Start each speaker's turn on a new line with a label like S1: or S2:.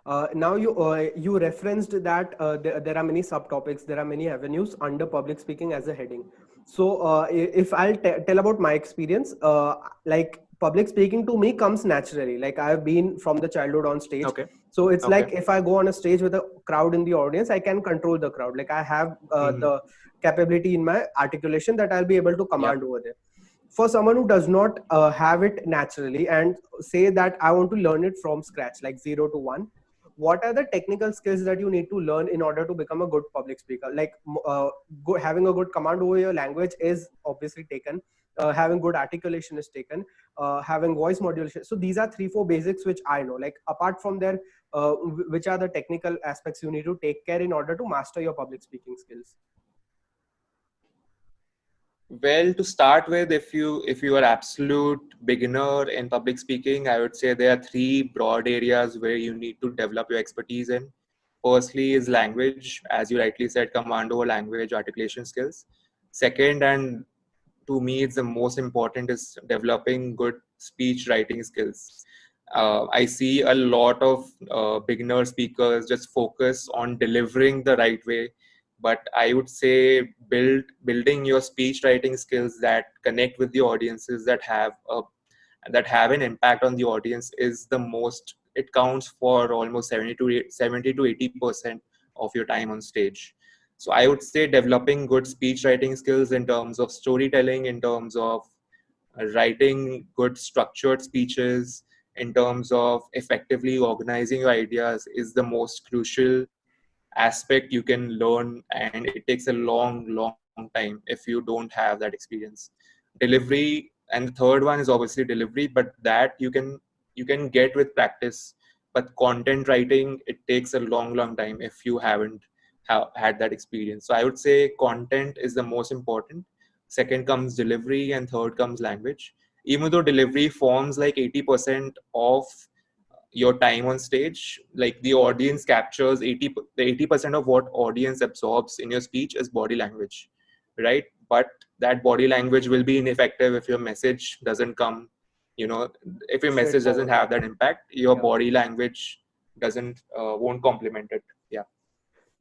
S1: Now you referenced that there are many subtopics, there are many avenues under public speaking as a heading. So if I'll tell about my experience, like public speaking to me comes naturally. Like I've been from the childhood on stage.
S2: Okay.
S1: So it's
S2: Okay.
S1: like if I go on a stage with a crowd in the audience, I can control the crowd. Like I have the capability in my articulation that I'll be able to
S2: Yeah.
S1: command over there. For someone who does not have it naturally and say that I want to learn it from scratch, like 0 to 1, what are the technical skills that you need to learn in order to become a good public speaker? Like having a good command over your language is obviously taken. Having good articulation is taken. Having voice modulation. So these are 3 4 basics which I know. Like apart from there, which are the technical aspects you need to take care in order to master your public speaking skills?
S2: Well, to start with, if you are absolute beginner in public speaking, I would say there are three broad areas where you need to develop your expertise in. Firstly is language, as you rightly said, command over language, articulation skills. Second, and to me it's the most important, is developing good speech writing skills. I see a lot of beginner speakers just focus on delivering the right way, but I would say building your speech writing skills that connect with the audiences, that have an impact on the audience, is the most. It counts for almost 70 to 80% of your time on stage. So I would say developing good speech writing skills in terms of storytelling, in terms of writing good structured speeches, in terms of effectively organizing your ideas, is the most crucial aspect you can learn, and it takes a long time if you don't have that experience. Delivery, and the third one is obviously delivery, but that you can get with practice. But content writing, it takes a long time if you haven't had that experience. So I would say content is the most important. Second comes delivery, and third comes language. Even though delivery forms like 80% of your time on stage, like the audience captures 80% of what audience absorbs in your speech is body language, right? But that body language will be ineffective if your message doesn't come, if your message doesn't
S1: Straightforward,
S2: have
S1: yeah.
S2: that impact, your
S1: Yeah.
S2: body language doesn't won't complement it.